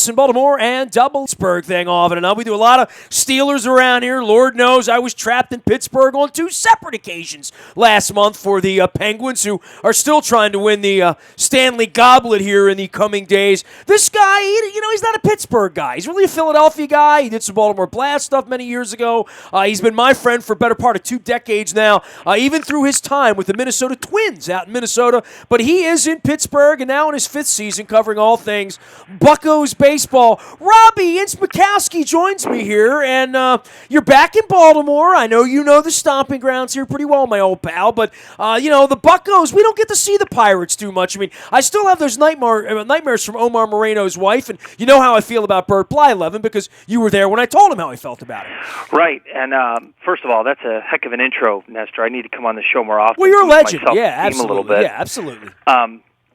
in Baltimore and double Pittsburgh thing off and enough. We do a lot of Steelers around here. Lord knows I was trapped in Pittsburgh on 2 separate occasions last month for the Penguins, who are still trying to win the Stanley Goblet here in the coming days. This guy, he's not a Pittsburgh guy. He's really a Philadelphia guy. He did some Baltimore Blast stuff many years ago. He's been my friend for a better part of 2 decades now, even through his time with the Minnesota Twins out in Minnesota. But he is in Pittsburgh and now in his 5th season covering all things Buccos baseball. Robbie, it's Mackowski joins me here, and you're back in Baltimore. I know you know the stomping grounds here pretty well, my old pal, but, the Buccos, we don't get to see the Pirates too much. I mean, I still have those nightmares from Omar Moreno's wife, and you know how I feel about Bert Blyleven because you were there when I told him how I felt about it. Right, and first of all, that's a heck of an intro, Nestor. I need to come on the show more often. Well, you're a legend. Yeah, absolutely. A little bit. Yeah, absolutely.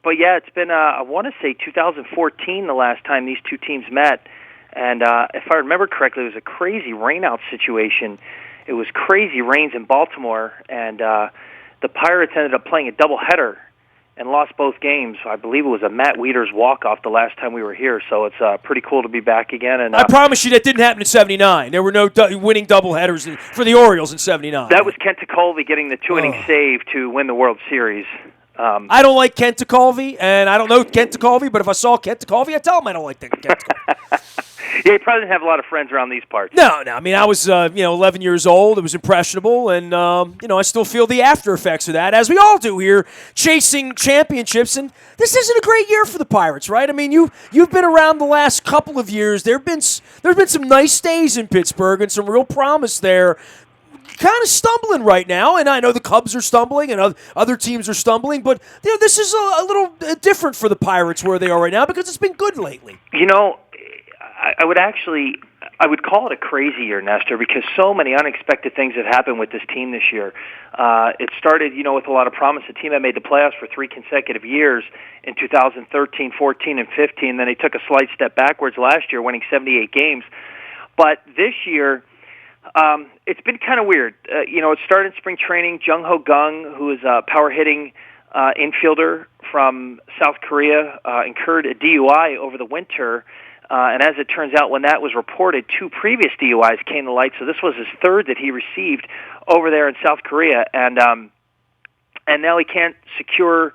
But yeah, it's been, I want to say 2014 the last time these two teams met. And if I remember correctly, it was a crazy rainout situation. It was crazy rains in Baltimore, and the Pirates ended up playing a doubleheader and lost both games. I believe it was a Matt Wieters walk-off the last time we were here, so it's pretty cool to be back again. And I promise you that didn't happen in 79. There were no winning doubleheaders for the Orioles in 79. That was Kent Tekulve getting the 2-inning save to win the World Series. I don't like Kent Tekulve, and I don't know Kent Tekulve, but if I saw Kent Tekulve, I'd tell him I don't like Kent Tekulve. Yeah, he probably didn't have a lot of friends around these parts. No. I mean, I was, 11 years old. It was impressionable, and, I still feel the after effects of that, as we all do here, chasing championships. And this isn't a great year for the Pirates, right? I mean, you've been around the last couple of years. There've been some nice days in Pittsburgh and some real promise there. Kind of stumbling right now, and I know the Cubs are stumbling and other teams are stumbling, but this is a little different for the Pirates where they are right now because it's been good lately. I would call it a crazy year, Nestor, because so many unexpected things have happened with this team this year. It started, with a lot of promise. The team had made the playoffs for 3 consecutive years in 2013, 14, and 15. Then they took a slight step backwards last year, winning 78 games. But this year, it's been kind of weird. It started in spring training. Jung-Ho Kang, who is a power-hitting infielder from South Korea, incurred a DUI over the winter. And as it turns out, when that was reported, 2 previous DUIs came to light. So this was his 3rd that he received over there in South Korea. And now he can't secure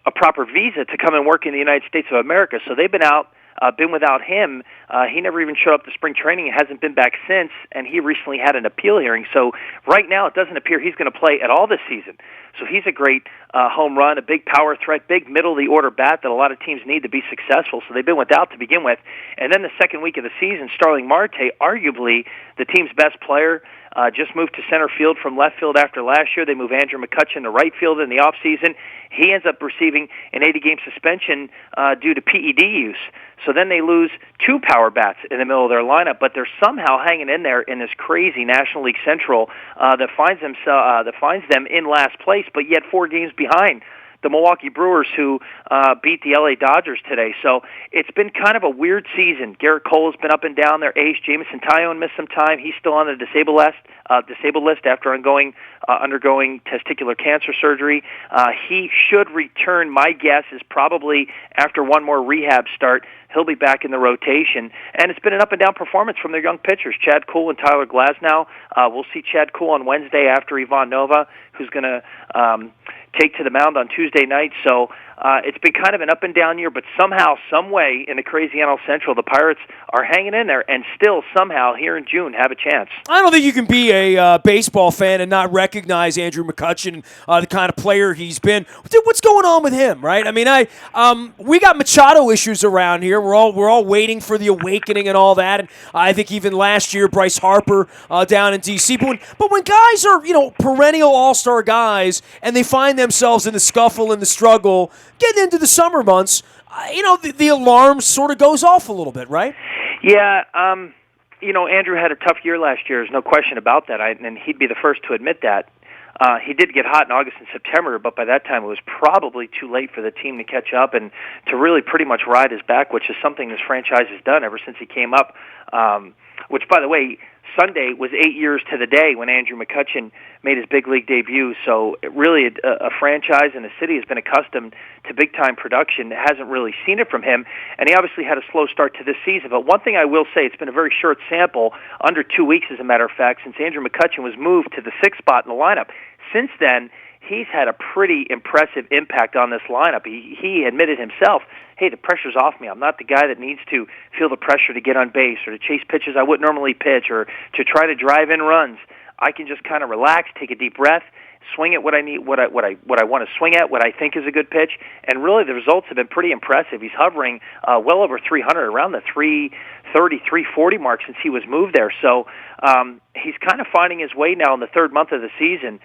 a proper visa to come and work in the United States of America. So they've been without him. He never even showed up to spring training. He hasn't been back since, and he recently had an appeal hearing. So right now it doesn't appear he's going to play at all this season. So he's a great home run, a big power threat, big middle-of-the-order bat that a lot of teams need to be successful. So they've been without to begin with. And then the second week of the season, Starling Marte, arguably the team's best player, just moved to center field from left field after last year. They move Andrew McCutchen to right field in the offseason. He ends up receiving an 80-game suspension due to PED use. So then they lose 2 power bats in the middle of their lineup, but they're somehow hanging in there in this crazy National League Central that finds them in last place, but yet 4 games behind the Milwaukee Brewers, who beat the LA Dodgers today. So it's been kind of a weird season. Garrett Cole has been up and down. Their ace, Jameson Taillon, missed some time. He's still on the disabled list after undergoing testicular cancer surgery. He should return. My guess is probably after one more rehab start, he'll be back in the rotation. And it's been an up-and-down performance from their young pitchers, Chad Kuhl and Tyler Glasnow. We'll see Chad Kuhl on Wednesday after Vaughn Nova, who's going to take to the mound on Tuesday night. So it's been kind of an up-and-down year, but somehow, some way, in the crazy NL Central, the Pirates are hanging in there and still somehow here in June have a chance. I don't think you can be a baseball fan and not recognize Andrew McCutchen, the kind of player he's been. What's going on with him, right? I mean, we got Machado issues around here. We're all waiting for the awakening and all that. And I think even last year, Bryce Harper down in D.C. But when guys are perennial all-star guys and they find themselves in the scuffle and the struggle, getting into the summer months, the alarm sort of goes off a little bit, right? Yeah, Andrew had a tough year last year. There's no question about that, and he'd be the first to admit that. He did get hot in August and September, but by that time it was probably too late for the team to catch up and to really pretty much ride his back, which is something this franchise has done ever since he came up. Which, by the way, Sunday was 8 years to the day when Andrew McCutchen made his big league debut. So really a franchise and a city has been accustomed to big-time production. It hasn't really seen it from him, and he obviously had a slow start to this season. But one thing I will say, it's been a very short sample, under 2 weeks as a matter of fact, since Andrew McCutchen was moved to the 6th spot in the lineup. Since then, he's had a pretty impressive impact on this lineup. He admitted himself, hey, the pressure's off me. I'm not the guy that needs to feel the pressure to get on base or to chase pitches I wouldn't normally pitch or to try to drive in runs. I can just kind of relax, take a deep breath, swing at what I need, what I want to swing at, what I think is a good pitch, and really the results have been pretty impressive. He's hovering well over 300, around the 330, 340 mark since he was moved there. So he's kind of finding his way now in the third month of the season.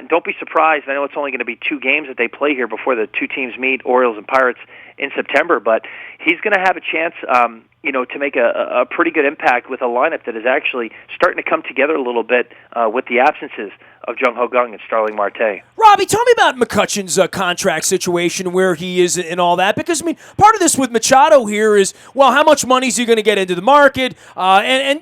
Don't be surprised. I know it's only going to be 2 games that they play here before the 2 teams meet, Orioles and Pirates, in September, but he's going to have a chance to make a pretty good impact with a lineup that is actually starting to come together a little bit with the absences of Jung Ho Gung and Starling Marte. Robbie, tell me about McCutchen's contract situation, where he is and all that, because, I mean, part of this with Machado here is, well, how much money is he going to get into the market? And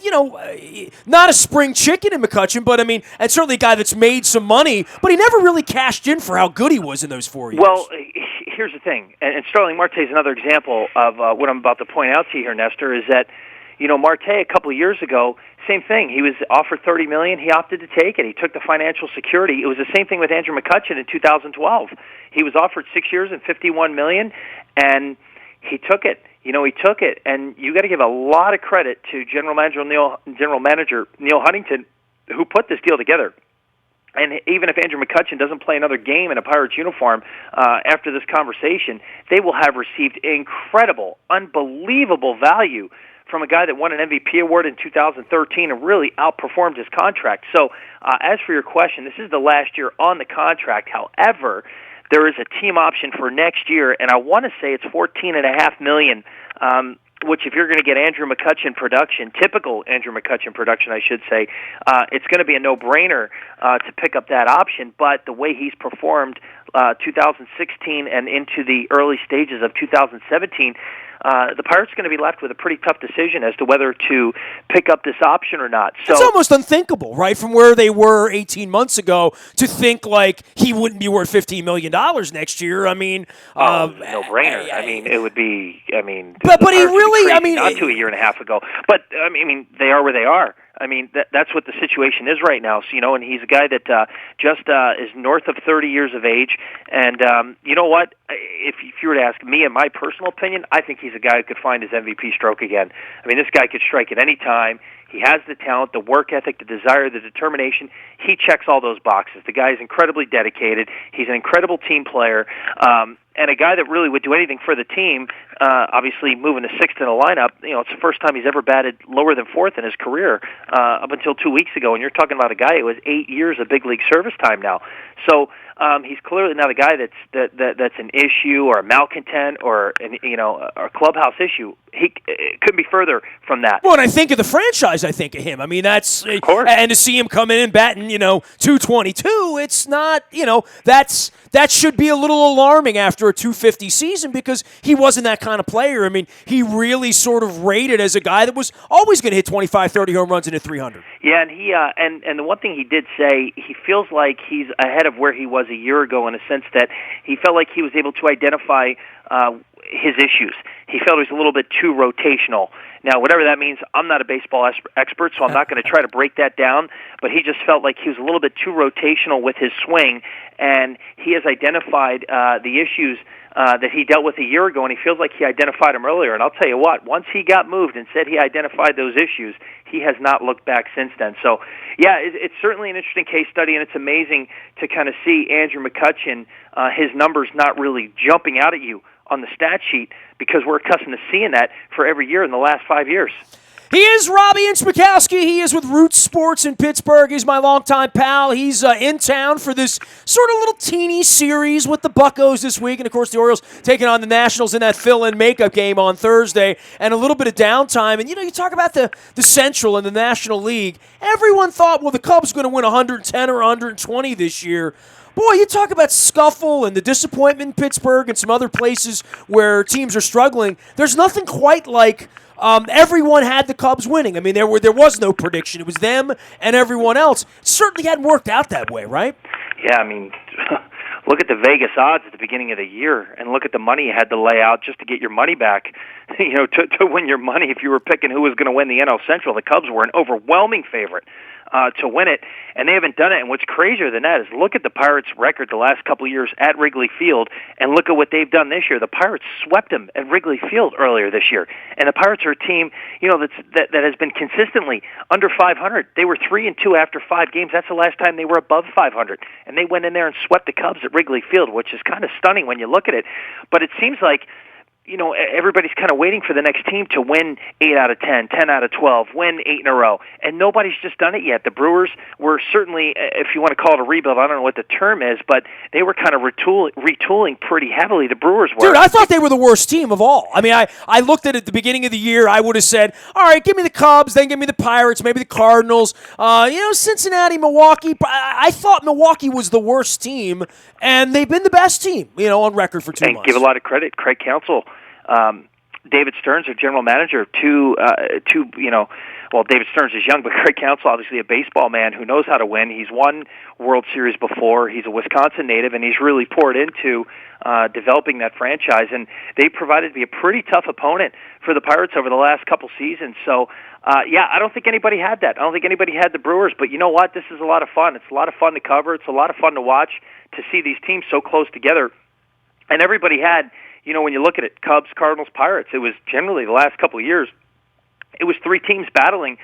not a spring chicken in McCutchen, but, I mean, and certainly a guy that's made some money, but he never really cashed in for how good he was in those 4 years. Well, here's the thing, and Starling Marte is another example of what I'm about to point out to you here, Nestor, is that, Marte a couple of years ago, same thing. He was offered $30 million. He opted to take it. He took the financial security. It was the same thing with Andrew McCutchen in 2012. He was offered 6 years and $51 million, and he took it. He took it, and you got to give a lot of credit to General Manager Neil Huntington, who put this deal together. And even if Andrew McCutchen doesn't play another game in a Pirates uniform after this conversation, they will have received incredible, unbelievable value from a guy that won an MVP award in 2013 and really outperformed his contract. So as for your question, this is the last year on the contract. However, there is a team option for next year, and I want to say it's $14.5 million, which if you're going to get Andrew McCutchen production, typical Andrew McCutchen production, I should say, it's going to be a no-brainer to pick up that option. But the way he's performed 2016 and into the early stages of 2017, the Pirates are going to be left with a pretty tough decision as to whether to pick up this option or not. So it's almost unthinkable, right, from where they were 18 months ago to think like he wouldn't be worth $15 million next year. I mean, no-brainer. I mean, it would be. But he really. Not to a year and a half ago. But I mean, they are where they are. I mean, that's what the situation is right now. So, and he's a guy that just is north of 30 years of age. And you know what? If you were to ask me, in my personal opinion, I think he's a guy who could find his MVP stroke again. I mean, this guy could strike at any time. He has the talent, the work ethic, the desire, the determination. He checks all those boxes. The guy is incredibly dedicated. He's an incredible team player. And a guy that really would do anything for the team, obviously moving to 6th in the lineup, it's the first time he's ever batted lower than 4th in his career up until 2 weeks ago. And you're talking about a guy who has 8 years of big league service time now. So he's clearly not a guy that's an issue or a malcontent or a clubhouse issue. It couldn't be further from that. Well, and I think of the franchise, I think of him. I mean, that's of course. And to see him come in and batting, 222, it's not, that should be a little alarming after a 250 season because he wasn't that kind of player. I mean, he really sort of rated as a guy that was always going to hit 25, 30 home runs and hit 300. Yeah, and he and the one thing he did say, he feels like he's ahead of where he was a year ago in a sense that he felt like he was able to identify his issues. He felt he was a little bit too rotational. Now, whatever that means, I'm not a baseball expert, so I'm not going to try to break that down, but he just felt like he was a little bit too rotational with his swing, and he has identified the issues that he dealt with a year ago, and he feels like he identified them earlier. And I'll tell you what, once he got moved and said he identified those issues, he has not looked back since then. So, yeah, it's certainly an interesting case study, and it's amazing to kind of see Andrew McCutchen, his numbers not really jumping out at you on the stat sheet because we're accustomed to seeing that for every year in the last 5 years. He is Robbie Mackowski. He is with Roots Sports in Pittsburgh. He's my longtime pal. He's in town for this sort of little teeny series with the Buccos this week. And, of course, the Orioles taking on the Nationals in that fill-in makeup game on Thursday. And a little bit of downtime. And, you talk about the Central and the National League. Everyone thought, well, the Cubs are going to win 110 or 120 this year. boy, you talk about scuffle and the disappointment in Pittsburgh and some other places where teams are struggling. There's nothing quite like everyone had the Cubs winning. I mean, there was no prediction. It was them and everyone else. It certainly hadn't worked out that way, right? Yeah, I mean, look at the Vegas odds at the beginning of the year, and look at the money you had to lay out just to get your money back. To win your money, if you were picking who was going to win the NL Central, the Cubs were an overwhelming favorite to win it, and they haven't done it. And what's crazier than that is look at the Pirates' record the last couple of years at Wrigley Field, and look at what they've done this year. The Pirates swept them at Wrigley Field earlier this year, and the Pirates are a team, that has been consistently under 500. They were 3-2 after 5 games. That's the last time they were above 500, and they went in there and swept the Cubs at Wrigley Field, which is kind of stunning when you look at it. But it seems like everybody's kind of waiting for the next team to win 8 out of 10, 10 out of 12, win 8 in a row, and nobody's just done it yet. The Brewers were certainly, if you want to call it a rebuild, I don't know what the term is, but they were kind of retooling pretty heavily. The Brewers were. Dude, I thought they were the worst team of all. I mean, I looked at it at the beginning of the year. I would have said, all right, give me the Cubs, then give me the Pirates, maybe the Cardinals, Cincinnati, Milwaukee. I thought Milwaukee was the worst team, and they've been the best team, on record for 2 months. And give a lot of credit, Craig Counsell. David Stearns, their general manager, David Stearns is young, but Craig Counsell, obviously a baseball man who knows how to win. He's won World Series before. He's a Wisconsin native, and he's really poured into developing that franchise. And they provided to be a pretty tough opponent for the Pirates over the last couple seasons. So, I don't think anybody had that. I don't think anybody had the Brewers. But you know what? This is a lot of fun. It's a lot of fun to cover. It's a lot of fun to watch, to see these teams so close together. And everybody had, when you look at it, Cubs, Cardinals, Pirates, it was generally the last couple of years, it was 3 teams battling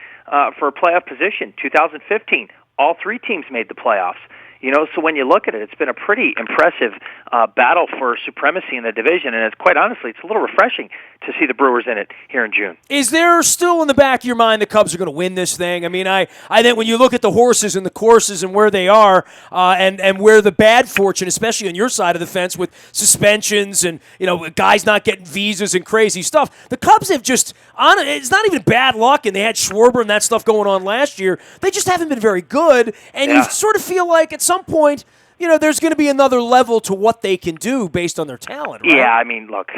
for a playoff position. 2015, all 3 teams made the playoffs. So when you look at it, it's been a pretty impressive battle for supremacy in the division, and it's quite honestly, it's a little refreshing to see the Brewers in it here in June. Is there still in the back of your mind the Cubs are going to win this thing? I mean, I think when you look at the horses and the courses and where they are, and where the bad fortune, especially on your side of the fence with suspensions and guys not getting visas and crazy stuff, the Cubs have just it's not even bad luck, and they had Schwarber and that stuff going on last year. They just haven't been very good, and you sort of feel like at some point, there's going to be another level to what they can do based on their talent, right? Yeah, look,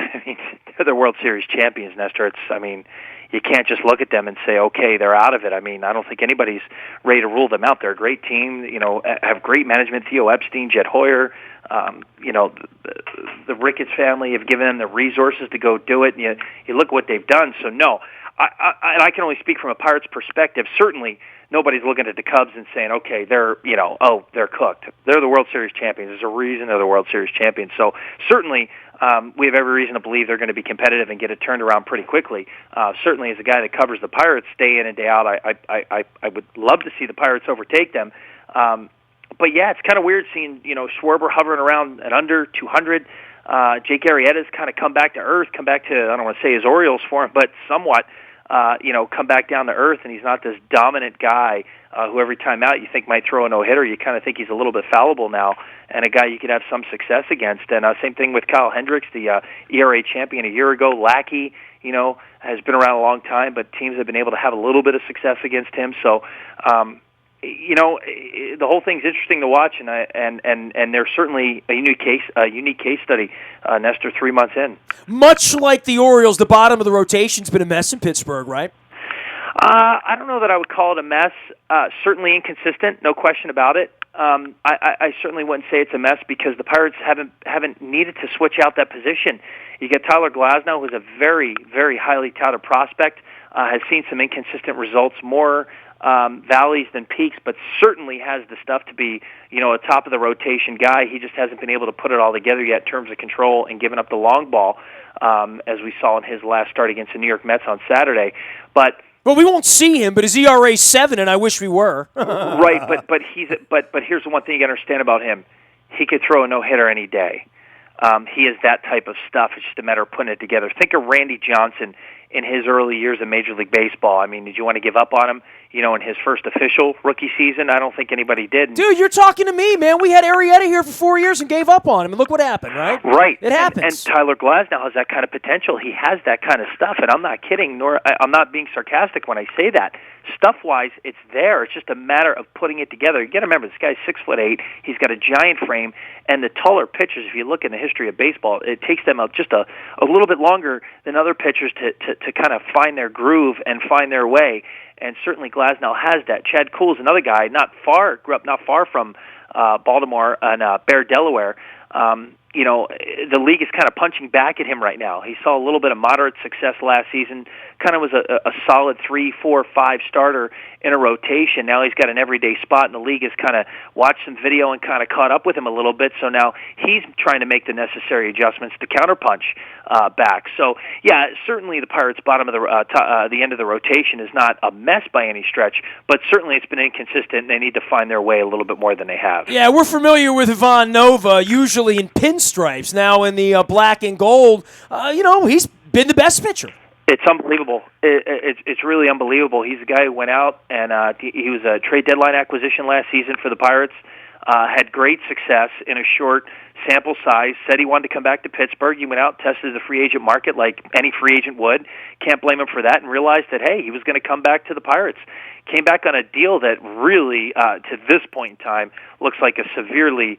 they're the World Series champions, Nestor. You can't just look at them and say, okay, they're out of it. I don't think anybody's ready to rule them out. They're a great team, have great management. Theo Epstein, Jed Hoyer, the Ricketts family have given them the resources to go do it. And you look what they've done. So, no, I can only speak from a Pirates perspective. Certainly, nobody's looking at the Cubs and saying, okay, they're cooked. They're the World Series champions. There's a reason they're the World Series champions. So certainly we have every reason to believe they're going to be competitive and get it turned around pretty quickly. Certainly as a guy that covers the Pirates day in and day out, I would love to see the Pirates overtake them. But yeah, it's kind of weird seeing, Schwarber hovering around at under 200. Jake Arrieta's kind of come back to earth, come back to, I don't want to say his Orioles for him, but somewhat. Come back down to earth, and he's not this dominant guy who every time out you think might throw a no-hitter. You kind of think he's a little bit fallible now, and a guy you could have some success against. And same thing with Kyle Hendricks, the ERA champion a year ago. Lackey, has been around a long time, but teams have been able to have a little bit of success against him. So, the whole thing's interesting to watch, and there's certainly a unique case study, Nestor, 3 months in. Much like the Orioles, the bottom of the rotation's been a mess in Pittsburgh, right? I don't know that I would call it a mess. Certainly inconsistent, no question about it. I certainly wouldn't say it's a mess because the Pirates haven't needed to switch out that position. You get Tyler Glasnow, who's a very, very highly touted prospect, has seen some inconsistent results, more valleys than peaks, but certainly has the stuff to be, a top of the rotation guy. He just hasn't been able to put it all together yet in terms of control and giving up the long ball, as we saw in his last start against the New York Mets on Saturday. Well, we won't see him, but his ERA 7, and I wish we were. Right, but here's the one thing you got to understand about him: he could throw a no-hitter any day. He is that type of stuff. It's just a matter of putting it together. Think of Randy Johnson in his early years in Major League Baseball. Did you want to give up on him? in his first official rookie season. I don't think anybody did. Dude, you're talking to me, man. We had Arrieta here for 4 years and gave up on him, and look what happened, right? Right. It happens. And Tyler Glasnow has that kind of potential. He has that kind of stuff, and I'm not kidding, nor I'm not being sarcastic when I say that. Stuff-wise, it's there. It's just a matter of putting it together. You got to remember, this guy's 6'8". He's got a giant frame, and the taller pitchers, if you look in the history of baseball, it takes them just a little bit longer than other pitchers to kind of find their groove and find their way. And certainly Glasnow has that. Chad Kuhl's another guy, grew up not far from Baltimore and Bear, Delaware. The league is kind of punching back at him right now. He saw a little bit of moderate success last season, kind of was a solid 3, 4, 5 starter in a rotation. Now he's got an everyday spot, and the league has kind of watched some video and kind of caught up with him a little bit, so now he's trying to make the necessary adjustments to counterpunch back. So, yeah, certainly the Pirates' bottom of the end of the rotation is not a mess by any stretch, but certainly it's been inconsistent, and they need to find their way a little bit more than they have. Yeah, we're familiar with Vaughn Nova, usually in pinstripes. Now in the black and gold, he's been the best pitcher. It's unbelievable. It's really unbelievable. He's a guy who went out, and he was a trade deadline acquisition last season for the Pirates, had great success in a short sample size, said he wanted to come back to Pittsburgh. He went out, tested the free agent market like any free agent would. Can't blame him for that, and realized that, hey, he was going to come back to the Pirates. Came back on a deal that really, to this point in time, looks like a severely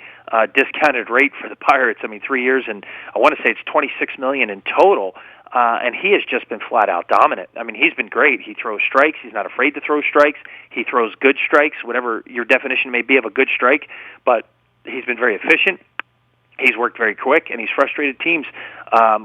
discounted rate for the Pirates. I mean, 3 years, and I want to say it's $26 million in total. And he has just been flat-out dominant. I mean, he's been great. He throws strikes. He's not afraid to throw strikes. He throws good strikes, whatever your definition may be of a good strike. But he's been very efficient. He's worked very quick, and he's frustrated teams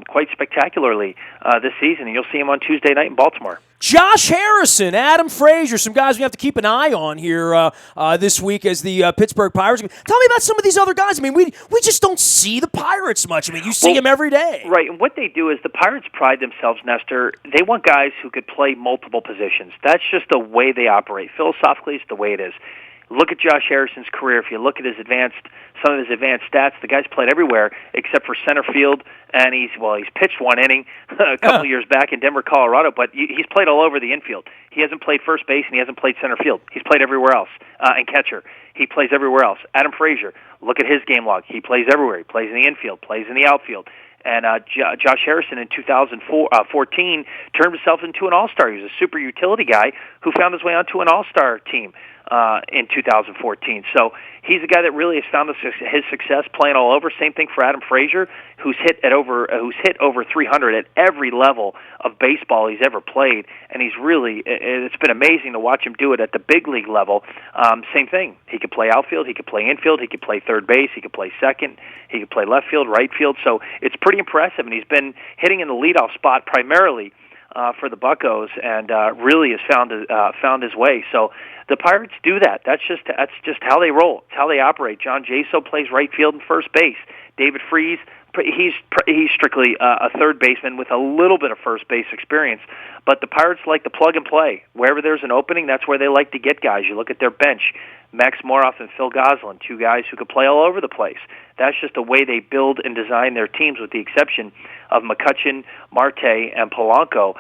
quite spectacularly this season. And you'll see him on Tuesday night in Baltimore. Josh Harrison, Adam Fraser, some guys we have to keep an eye on here this week as the Pittsburgh Pirates. Tell me about some of these other guys. I mean, we just don't see the Pirates much. I mean, you see them every day. Right, and what they do is the Pirates pride themselves, Nestor. They want guys who could play multiple positions. That's just the way they operate. Philosophically, it's the way it is. Look at Josh Harrison's career. If you look at some of his advanced stats, the guy's played everywhere except for center field, and he's pitched one inning a couple years back in Denver, Colorado, but he's played all over the infield. He hasn't played first base, and he hasn't played center field. He's played everywhere else, and catcher. He plays everywhere else. Adam Fraser, look at his game log. He plays everywhere. He plays in the infield, plays in the outfield. And Josh Harrison in 2014 turned himself into an all-star. He was a super utility guy who found his way onto an all-star team in 2014. So he's a guy that really has found his success playing all over. Same thing for Adam Fraser, who's hit over 300 at every level of baseball he's ever played, and it's been amazing to watch him do it at the big league level. Same thing. He could play outfield, he could play infield, he could play third base, he could play second, he could play left field, right field. So it's pretty impressive, and he's been hitting in the leadoff spot primarily for the Buccos, and really has found his way. So the Pirates do that. That's just how they roll. It's how they operate. John Jaso plays right field and first base. David Freese, he's strictly a third baseman with a little bit of first base experience. But the Pirates like to plug and play. Wherever there's an opening, that's where they like to get guys. You look at their bench, Max Moroff and Phil Goslin, two guys who could play all over the place. That's just the way they build and design their teams, with the exception of McCutchen, Marte, and Polanco,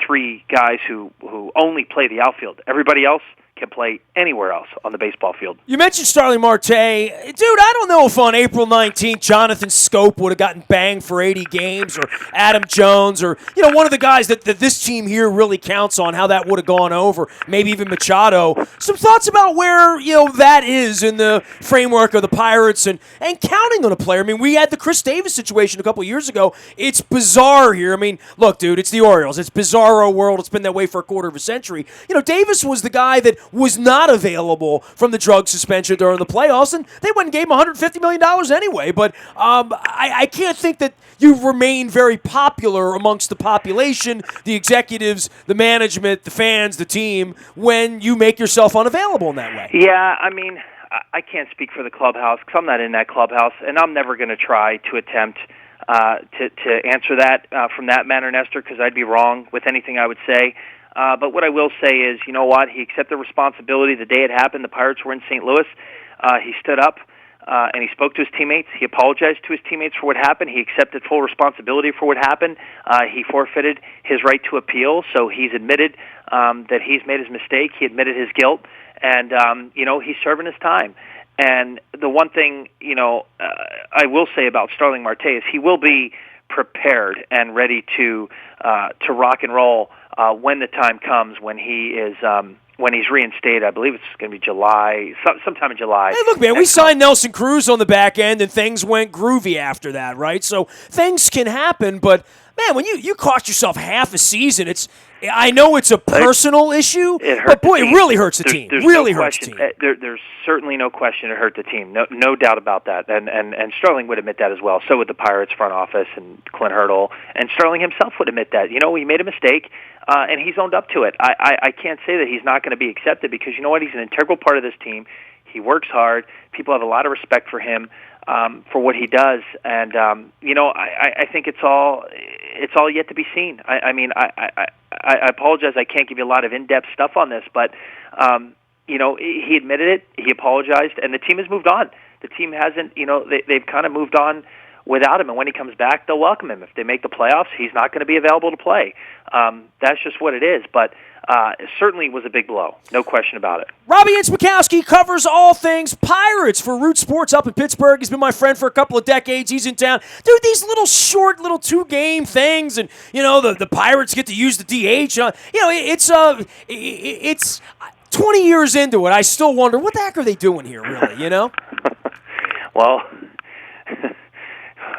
three guys who only play the outfield. Everybody else can play anywhere else on the baseball field. You mentioned Starling Marte. Dude, I don't know if on April 19th, Jonathan Scope would have gotten banged for 80 games, or Adam Jones, or one of the guys that this team here really counts on, how that would have gone over, maybe even Machado. Some thoughts about where that is in the framework of the Pirates and counting on a player. I mean, we had the Chris Davis situation a couple years ago. It's bizarre here. I mean, look, dude, it's the Orioles. It's bizarro world. It's been that way for a quarter of a century. Davis was the guy that was not available from the drug suspension during the playoffs, and they went and gave him $150 million anyway. But I can't think that you remain very popular amongst the population, the executives, the management, the fans, the team, when you make yourself unavailable in that way. Yeah, I mean, I can't speak for the clubhouse because I'm not in that clubhouse, and I'm never going to try to attempt to answer that from that manner, Nestor, because I'd be wrong with anything I would say. But what I will say is, you know what? He accepted responsibility the day it happened. The Pirates were in St. Louis. He stood up and he spoke to his teammates. He apologized to his teammates for what happened. He accepted full responsibility for what happened. He forfeited his right to appeal, so he's admitted that he's made his mistake. He admitted his guilt, and he's serving his time. And the one thing I will say about Starling Marte is he will be prepared and ready to rock and roll when the time comes when he is. When he's reinstated, I believe it's going to be July, sometime in July. Hey, look, man, we signed Nelson Cruz on the back end, and things went groovy after that, right? So things can happen, but, man, when you cost yourself half a season, I know it's a personal issue, but, boy, it really hurts the team. Really hurts the team. There's certainly no question it hurt the team. No doubt about that. And Starling would admit that as well. So would the Pirates front office and Clint Hurdle. And Starling himself would admit that. He made a mistake, and he's owned up to it. I can't say that he's not going to be accepted because, you know what, he's an integral part of this team. He works hard. People have a lot of respect for him. For what he does, and I think it's all yet to be seen. I apologize. I can't give you a lot of in-depth stuff on this, but he admitted it. He apologized, and the team has moved on. The team hasn't. They've kind of moved on without him, and when he comes back, they'll welcome him. If they make the playoffs, he's not going to be available to play. That's just what it is, but. It certainly was a big blow, no question about it. Robbie Mackowski covers all things Pirates for Root Sports up in Pittsburgh. He's been my friend for a couple of decades. He's in town. Dude, these little short, little 2-game things, and, the Pirates get to use the DH. It's 20 years into it. I still wonder, what the heck are they doing here, really, Well,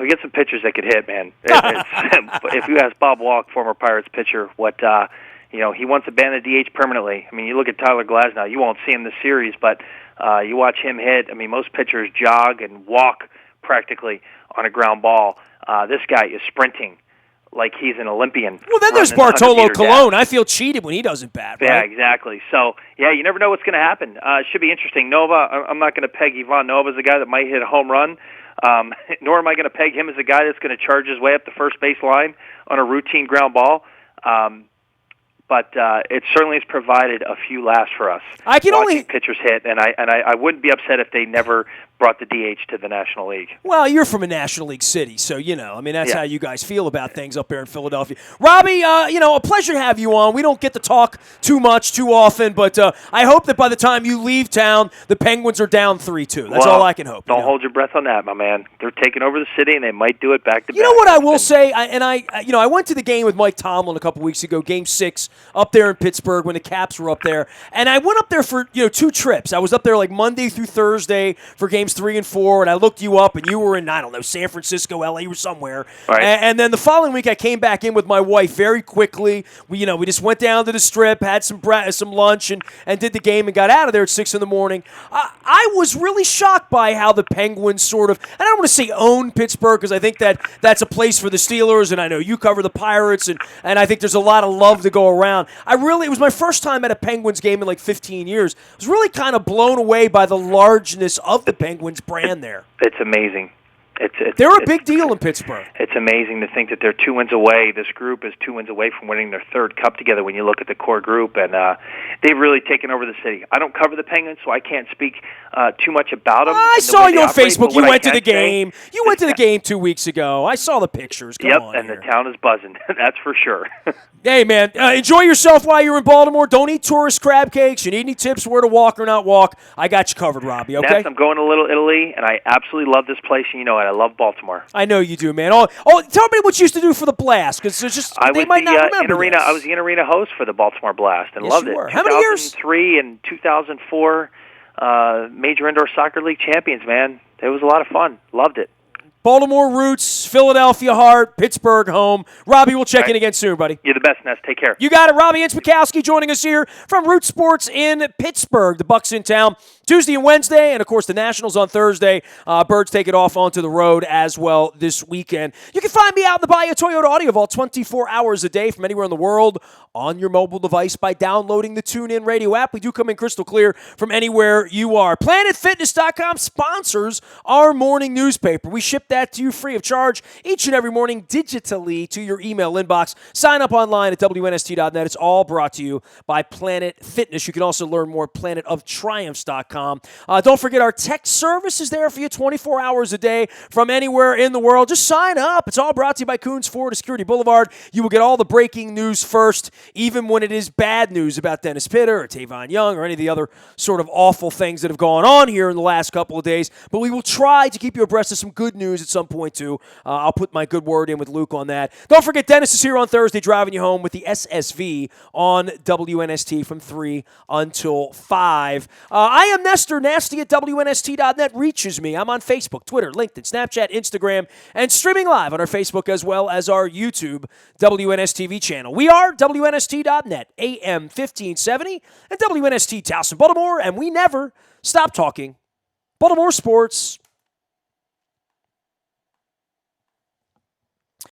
we get some pitchers that could hit, man. If you ask Bob Walk, former Pirates pitcher, what... he wants to ban the DH permanently. I mean, you look at Tyler Glasnow. You won't see him this series, but you watch him hit. I mean, most pitchers jog and walk practically on a ground ball. This guy is sprinting like he's an Olympian. Well, then there's Bartolo Colon. I feel cheated when he doesn't bat. Right? Yeah, exactly. So, you never know what's going to happen. It should be interesting. Nova, I'm not going to peg Vaughn Nova as a guy that might hit a home run, nor am I going to peg him as a guy that's going to charge his way up the first base line on a routine ground ball. But it certainly has provided a few laughs for us. I can only pitchers hit, and I wouldn't be upset if they never brought the DH to the National League. Well, you're from a National League city, so that's how you guys feel about things up there in Philadelphia. Robbie, a pleasure to have you on. We don't get to talk too often, but I hope that by the time you leave town, the Penguins are down 3-2. That's all I can hope. Don't hold your breath on that, my man. They're taking over the city, and they might do it back to back. You know what I will say, I went to the game with Mike Tomlin a couple weeks ago, Game 6, up there in Pittsburgh when the Caps were up there, and I went up there for 2 trips. I was up there like Monday through Thursday for Games 3 and 4, and I looked you up, and you were in, San Francisco, LA, you were somewhere. Right. And then the following week, I came back in with my wife very quickly. We just went down to the Strip, had some lunch, and did the game, and got out of there at 6 in the morning. I was really shocked by how the Penguins sort of, and I don't want to say own Pittsburgh, because I think that's a place for the Steelers, and I know you cover the Pirates, and I think there's a lot of love to go around. It was my first time at a Penguins game in like 15 years. I was really kind of blown away by the largeness of the Penguins brand there. It's amazing. They're a big deal in Pittsburgh. It's amazing to think that they're 2 wins away. This group is 2 wins away from winning their 3rd cup together when you look at the core group, and they've really taken over the city. I don't cover the Penguins, so I can't speak too much about them. I saw you on Facebook. You went to the game. You went to the game 2 weeks ago. I saw the pictures. Come on and here. The town is buzzing. That's for sure. Hey, man, enjoy yourself while you're in Baltimore. Don't eat tourist crab cakes. You need any tips where to walk or not walk, I got you covered, Robbie, okay? Ness, I'm going to Little Italy, and I absolutely love this place, and you know it. I love Baltimore. I know you do, man. Tell me what you used to do for the Blast, because they might not remember this. I was the in-arena host for the Baltimore Blast, and loved it. How many years? 2003 and 2004 Major Indoor Soccer League champions, man. It was a lot of fun. Loved it. Baltimore roots, Philadelphia heart, Pittsburgh home. Robbie, we'll check in again soon, buddy. You're the best, Ness. Take care. You got it. Robbie Mackowski joining us here from Root Sports in Pittsburgh. The Bucks in town Tuesday and Wednesday, and, of course, the Nationals on Thursday. Birds take it off onto the road as well this weekend. You can find me out in the Bayou Toyota Audio Vault 24 hours a day from anywhere in the world on your mobile device by downloading the TuneIn Radio app. We do come in crystal clear from anywhere you are. PlanetFitness.com sponsors our morning newspaper. We ship that to you free of charge each and every morning digitally to your email inbox. Sign up online at WNST.net. It's all brought to you by Planet Fitness. You can also learn more at planetoftriumphs.com. WNST.com. Don't forget our text service is there for you 24 hours a day from anywhere in the world. Just sign up. It's all brought to you by Coons Ford of Security Boulevard. You will get all the breaking news first, even when it is bad news about Dennis Pitta or Tavon Young or any of the other sort of awful things that have gone on here in the last couple of days. But we will try to keep you abreast of some good news at some point, too. I'll put my good word in with Luke on that. Don't forget, Dennis is here on Thursday driving you home with the SSV on WNST from 3 until 5. I am Nestor. Nasty at WNST.net reaches me. I'm on Facebook, Twitter, LinkedIn, Snapchat, Instagram, and streaming live on our Facebook as well as our YouTube WNSTV channel. We are WNST.net, AM 1570, and WNST Towson, Baltimore, and we never stop talking Baltimore sports.